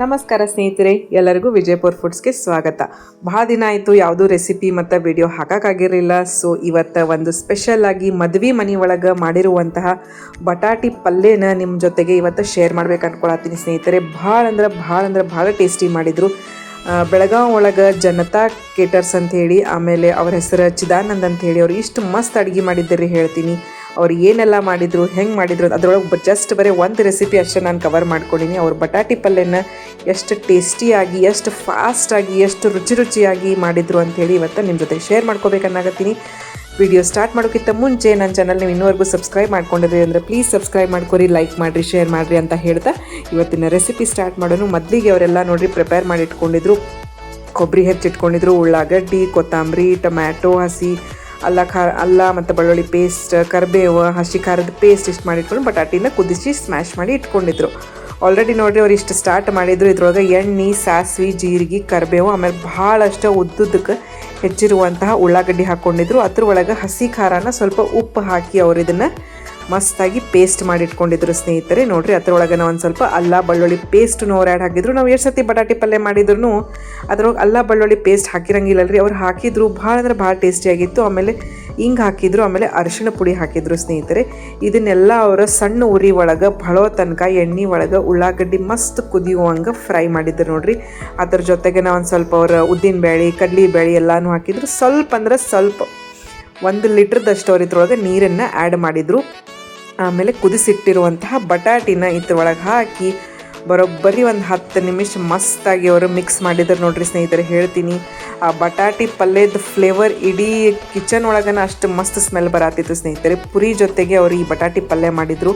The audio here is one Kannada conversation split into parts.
ನಮಸ್ಕಾರ ಸ್ನೇಹಿತರೆ, ಎಲ್ಲರಿಗೂ ವಿಜಯಪುರ ಫುಡ್ಸ್ಗೆ ಸ್ವಾಗತ. ಬಹಳ ದಿನ ಆಯಿತು ಯಾವುದೂ ರೆಸಿಪಿ ಮತ್ತು ವಿಡಿಯೋ ಹಾಕೋಕ್ಕಾಗಿರಲಿಲ್ಲ. ಸೊ ಇವತ್ತು ಒಂದು ಸ್ಪೆಷಲ್ ಆಗಿ ಮದ್ವೆ ಮನೆ ಒಳಗೆ ಮಾಡಿರುವಂತಹ ಬಟಾಟಿ ಪಲ್ಯನ ನಿಮ್ಮ ಜೊತೆಗೆ ಇವತ್ತು ಶೇರ್ ಮಾಡ್ಬೇಕು ಅನ್ಕೊಳತ್ತೀನಿ ಸ್ನೇಹಿತರೆ. ಭಾಳ ಟೇಸ್ಟಿ ಮಾಡಿದರು. ಬೆಳಗಾವಿ ಒಳಗೆ ಜನತಾ ಕೇಟರ್ಸ್ ಅಂಥೇಳಿ, ಆಮೇಲೆ ಅವ್ರ ಹೆಸರು ಚಿದಾನಂದ್ ಅಂಥೇಳಿ, ಅವ್ರು ಇಷ್ಟು ಮಸ್ತ್ ಅಡುಗೆ ಮಾಡಿದ್ದರಿ ಹೇಳ್ತೀನಿ. ಅವ್ರು ಏನೆಲ್ಲ ಮಾಡಿದರು, ಹೆಂಗೆ ಮಾಡಿದರು, ಅದರೊಳಗೆ ಜಸ್ಟ್ ಬರೀ ಒಂದು ರೆಸಿಪಿ ಅಷ್ಟೇ ನಾನು ಕವರ್ ಮಾಡ್ಕೊಂಡಿನಿ. ಅವ್ರು ಬಟಾಟಿ ಪಲ್ಯನ ಎಷ್ಟು ಟೇಸ್ಟಿಯಾಗಿ, ಎಷ್ಟು ಫಾಸ್ಟಾಗಿ, ಎಷ್ಟು ರುಚಿಯಾಗಿ ಮಾಡಿದರು ಅಂಥೇಳಿ ಇವತ್ತು ನಿಮ್ಮ ಜೊತೆ ಶೇರ್ ಮಾಡ್ಕೋಬೇಕನ್ನಾಗತ್ತೀನಿ. ವಿಡಿಯೋ ಸ್ಟಾರ್ಟ್ ಮಾಡೋಕ್ಕಿಂತ ಮುಂಚೆ ನನ್ನ ಚಾನಲ್ ನೀವು ಇನ್ನೂವರೆಗೂ ಸಬ್ಸ್ಕ್ರೈಬ್ ಮಾಡ್ಕೊಂಡಿರಿ ಅಂದರೆ ಪ್ಲೀಸ್ ಸಬ್ಸ್ಕ್ರೈಬ್ ಮಾಡ್ಕೊರಿ, ಲೈಕ್ ಮಾಡಿರಿ, ಶೇರ್ ಮಾಡಿರಿ ಅಂತ ಹೇಳ್ತಾ ಇವತ್ತಿನ ರೆಸಿಪಿ ಸ್ಟಾರ್ಟ್ ಮಾಡೋನು. ಮೊದಲಿಗೆ ಅವರೆಲ್ಲ ನೋಡಿರಿ ಪ್ರಿಪೇರ್ ಮಾಡಿ ಇಟ್ಕೊಂಡಿದ್ರು. ಕೊಬ್ಬರಿ ಹೆಚ್ಚಿಟ್ಕೊಂಡಿದ್ರು, ಉಳ್ಳಾಗಡ್ಡಿ, ಕೊತ್ತಂಬರಿ, ಟೊಮ್ಯಾಟೊ, ಹಸಿ ಅಲ್ಲ ಮತ್ತು ಬೆಳ್ಳುಳ್ಳಿ ಪೇಸ್ಟ್, ಕರಿಬೇವು, ಹಸಿ ಖಾರದ ಪೇಸ್ಟ್ ಇಷ್ಟು ಮಾಡಿಟ್ಕೊಂಡು ಬಟಾಟಿನ ಕುದಿಸಿ ಸ್ಮ್ಯಾಶ್ ಮಾಡಿ ಇಟ್ಕೊಂಡಿದ್ರು. ಆಲ್ರೆಡಿ ನೋಡಿರಿ ಅವ್ರು ಇಷ್ಟು ಸ್ಟಾರ್ಟ್ ಮಾಡಿದ್ರು. ಇದ್ರೊಳಗೆ ಎಣ್ಣೆ, ಸಾಸಿವೆ, ಜೀರಿಗೆ, ಕರಿಬೇವು, ಆಮೇಲೆ ಭಾಳಷ್ಟು ಉದ್ದುದಕ್ಕೆ ಹೆಚ್ಚಿರುವಂತಹ ಉಳ್ಳಾಗಡ್ಡಿ ಹಾಕ್ಕೊಂಡಿದ್ರು. ಅದ್ರ ಒಳಗೆ ಹಸಿ ಖಾರನ ಸ್ವಲ್ಪ ಉಪ್ಪು ಹಾಕಿ ಅವ್ರು ಇದನ್ನು ಮಸ್ತಾಗಿ ಪೇಸ್ಟ್ ಮಾಡಿ ಇಟ್ಕೊಂಡಿದ್ರು ಸ್ನೇಹಿತರೆ. ನೋಡಿರಿ ಅದ್ರೊಳಗೆ ಒಂದು ಸ್ವಲ್ಪ ಅಲ್ಲ ಬೆಳ್ಳುಳ್ಳಿ ಪೇಸ್ಟನ್ನು ಅವ್ರು ಆ್ಯಡ್ ಹಾಕಿದ್ರು. ನಾವು ಎಷ್ಟು ಸತಿ ಬಟಾಟಿ ಪಲ್ಯ ಮಾಡಿದ್ರು ಅದ್ರೊಳಗೆ ಅಲ್ಲ ಬೆಳ್ಳುಳ್ಳಿ ಪೇಸ್ಟ್ ಹಾಕಿರಂಗಿಲ್ಲರಿ, ಅವ್ರು ಹಾಕಿದ್ರು. ಭಾಳ ಟೇಸ್ಟಿಯಾಗಿತ್ತು. ಆಮೇಲೆ ಹಿಂಗೆ ಹಾಕಿದ್ರು, ಆಮೇಲೆ ಅರಿಶಿಣ ಪುಡಿ ಹಾಕಿದ್ರು ಸ್ನೇಹಿತರೆ. ಇದನ್ನೆಲ್ಲ ಅವರ ಸಣ್ಣ ಉರಿ ಒಳಗೆ ಬಹಳೋ ತನಕ ಎಣ್ಣೆ ಒಳಗೆ ಉಳ್ಳಾಗಡ್ಡಿ ಮಸ್ತ್ ಕುದಿಯುವಂಗೆ ಫ್ರೈ ಮಾಡಿದ್ರು ನೋಡಿರಿ. ಅದ್ರ ಜೊತೆಗೆ ಒಂದು ಸ್ವಲ್ಪ ಅವ್ರ ಉದ್ದಿನ ಬೇಳೆ, ಕಡ್ಲಿ ಬೇಳೆ ಎಲ್ಲನೂ ಹಾಕಿದ್ರು. ಸ್ವಲ್ಪ 1 ಲೀಟ್ರದಷ್ಟು ಅವ್ರು ಇದ್ರೊಳಗೆ ನೀರನ್ನು ಆ್ಯಡ್ ಮಾಡಿದರು. ಆಮೇಲೆ ಕುದಿಸಿಟ್ಟಿರುವಂತಹ ಬಟಾಟಿನ ಇದ್ರೊಳಗೆ ಹಾಕಿ ಬರೋಬ್ಬರಿ ಒಂದು 10 ನಿಮಿಷ ಮಸ್ತಾಗಿ ಅವರು ಮಿಕ್ಸ್ ಮಾಡಿದ್ರು ನೋಡ್ರಿ ಸ್ನೇಹಿತರೆ. ಹೇಳ್ತೀನಿ, ಆ ಬಟಾಟಿ ಪಲ್ಯದ ಫ್ಲೇವರ್ ಇಡೀ ಕಿಚನ್ ಒಳಗನ ಅಷ್ಟು ಮಸ್ತ್ ಸ್ಮೆಲ್ ಬರತ್ತಿತ್ತು ಸ್ನೇಹಿತರೆ. ಪುರಿ ಜೊತೆಗೆ ಅವರು ಈ ಬಟಾಟಿ ಪಲ್ಯ ಮಾಡಿದರು.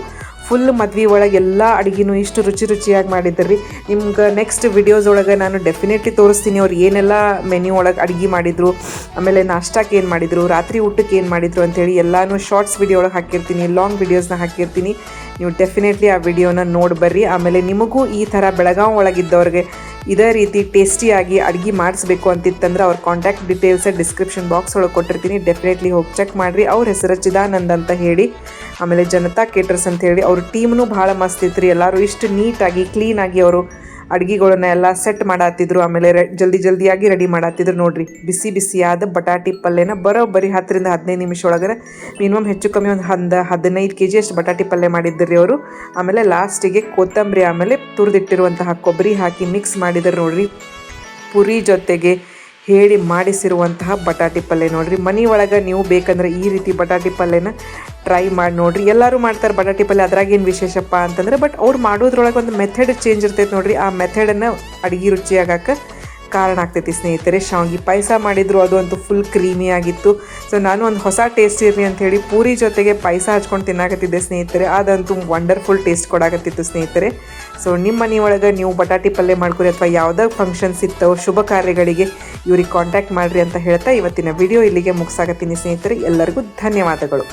ಫುಲ್ ಮದ್ವೆ ಒಳಗೆ ಎಲ್ಲ ಅಡುಗೆನೂ ಇಷ್ಟು ರುಚಿಯಾಗಿ ಮಾಡಿದ್ರಿ. ನಿಮ್ಗೆ ನೆಕ್ಸ್ಟ್ ವಿಡಿಯೋಸ್ ಒಳಗೆ ನಾನು ಡೆಫಿನೆಟ್ಲಿ ತೋರಿಸ್ತೀನಿ ಅವ್ರು ಏನೆಲ್ಲ ಮೆನ್ಯೂ ಒಳಗೆ ಅಡುಗೆ ಮಾಡಿದರು, ಆಮೇಲೆ ನಾಷ್ಟಕ್ಕೆ ಏನು ಮಾಡಿದರು, ರಾತ್ರಿ ಊಟಕ್ಕೆ ಏನು ಮಾಡಿದರು ಅಂಥೇಳಿ ಎಲ್ಲನೂ ಶಾರ್ಟ್ಸ್ ವಿಡಿಯೋ ಒಳಗೆ ಹಾಕಿರ್ತೀನಿ, ಲಾಂಗ್ ವಿಡಿಯೋಸ್ನ ಹಾಕಿರ್ತೀನಿ. ನೀವು ಡೆಫಿನೆಟ್ಲಿ ಆ ವಿಡಿಯೋನ ನೋಡಿ ಬರ್ರಿ. ಆಮೇಲೆ ನಿಮಗೂ ಈ ಥರ ಬೆಳಗಾವಿ ಒಳಗಿದ್ದವ್ರಿಗೆ ಇದೇ ರೀತಿ ಟೇಸ್ಟಿಯಾಗಿ ಅಡುಗೆ ಮಾಡಿಸ್ಬೇಕು ಅಂತಿತ್ತಂದ್ರೆ ಅವ್ರ ಕಾಂಟ್ಯಾಕ್ಟ್ ಡೀಟೇಲ್ಸ್ ಡಿಸ್ಕ್ರಿಪ್ಷನ್ ಬಾಕ್ಸ್ ಒಳಗೆ ಕೊಟ್ಟಿರ್ತೀನಿ. ಡೆಫಿನೆಟ್ಲಿ ಹೋಗಿ ಚೆಕ್ ಮಾಡಿರಿ. ಅವ್ರ ಹೆಸರು ಚಿದಾನಂದ್ ಅಂತ ಹೇಳಿ, ಆಮೇಲೆ ಜನತಾ ಕೇಟರ್ಸ್ ಅಂತ ಹೇಳಿ. ಅವ್ರ ಟೀಮ್ನೂ ಭಾಳ ಮಸ್ತ್ ಇತ್ತು ರೀ. ಎಲ್ಲರೂ ಇಷ್ಟು ನೀಟಾಗಿ ಕ್ಲೀನಾಗಿ ಅವರು ಅಡುಗೆಗಳನ್ನ ಎಲ್ಲ ಸೆಟ್ ಮಾಡತ್ತಿದ್ರು. ಆಮೇಲೆ ಜಲ್ದಿಯಾಗಿ ರೆಡಿ ಮಾಡತ್ತಿದ್ರು ನೋಡಿರಿ. ಬಿಸಿಯಾದ ಬಟಾಟಿ ಪಲ್ಯನ ಬರೋಬ್ಬರಿ 10 ರಿಂದ 15 ನಿಮಿಷ ಒಳಗಡೆ ಮಿನಿಮಮ್ ಹೆಚ್ಚು ಕಮ್ಮಿ ಒಂದು 15 kg ಅಷ್ಟು ಬಟಾಟಿ ಪಲ್ಯ ಮಾಡಿದ್ರಿ ಅವರು. ಆಮೇಲೆ ಲಾಸ್ಟಿಗೆ ಕೊತ್ತಂಬರಿ, ಆಮೇಲೆ ತುರಿದಿಟ್ಟಿರುವಂತಹ ಕೊಬ್ಬರಿ ಹಾಕಿ ಮಿಕ್ಸ್ ಮಾಡಿದ್ರು ನೋಡಿರಿ. ಪುರಿ ಜೊತೆಗೆ ಹೇಳಿ ಮಾಡಿಸಿರುವಂತಹ ಬಟಾಟಿ ಪಲ್ಯ ನೋಡಿರಿ. ಮನೆ ಒಳಗೆ ನೀವು ಬೇಕಂದ್ರೆ ಈ ರೀತಿ ಬಟಾಟಿ ಪಲ್ಯನ ಟ್ರೈ ಮಾಡಿ ನೋಡಿರಿ. ಎಲ್ಲರೂ ಮಾಡ್ತಾರೆ ಬಟಾಟಿ ಪಲ್ಯ, ಅದ್ರಾಗೇನು ವಿಶೇಷಪ್ಪ ಅಂತಂದರೆ, ಬಟ್ ಅವ್ರು ಮಾಡೋದ್ರೊಳಗೆ ಒಂದು ಮೆಥಡ್ ಚೇಂಜ್ ಇರ್ತೈತೆ ನೋಡಿರಿ. ಆ ಮೆಥಡನ್ನು ಅಡುಗೆ ರುಚಿಯಾಗಕ್ಕೆ ಕಾರಣ ಆಗ್ತೈತಿ ಸ್ನೇಹಿತರೆ. ಶಾವಿಗೆ ಪಾಯಸ ಮಾಡಿದ್ರು, ಅದು ಅಂತೂ ಫುಲ್ ಕ್ರೀಮಿ ಆಗಿತ್ತು. ಸೊ ನಾನು ಒಂದು ಹೊಸ ಟೇಸ್ಟ್ ಇರಲಿ ಅಂಥೇಳಿ ಪೂರಿ ಜೊತೆಗೆ ಪಾಯಸ ಹಚ್ಕೊಂಡು ತಿನ್ನಾಕತ್ತಿದ್ದೆ ಸ್ನೇಹಿತರೆ. ಅದಂತೂ ವಂಡರ್ಫುಲ್ ಟೇಸ್ಟ್ ಕೊಡಾಕತ್ತಿತ್ತು ಸ್ನೇಹಿತರೆ. ಸೊ ನಿಮ್ಮ ಮನೆ ಒಳಗೆ ನೀವು ಬಟಾಟಿ ಪಲ್ಯ ಮಾಡ್ಕೊರಿ, ಅಥವಾ ಯಾವುದೇ ಫಂಕ್ಷನ್ಸ್ ಇತ್ತೋ ಶುಭ ಕಾರ್ಯಗಳಿಗೆ ಇವ್ರಿಗೆ ಕಾಂಟ್ಯಾಕ್ಟ್ ಮಾಡಿರಿ ಅಂತ ಹೇಳ್ತಾ ಇವತ್ತಿನ ವಿಡಿಯೋ ಇಲ್ಲಿಗೆ ಮುಗಿಸಾಕತ್ತೀನಿ ಸ್ನೇಹಿತರೆ. ಎಲ್ಲರಿಗೂ ಧನ್ಯವಾದಗಳು.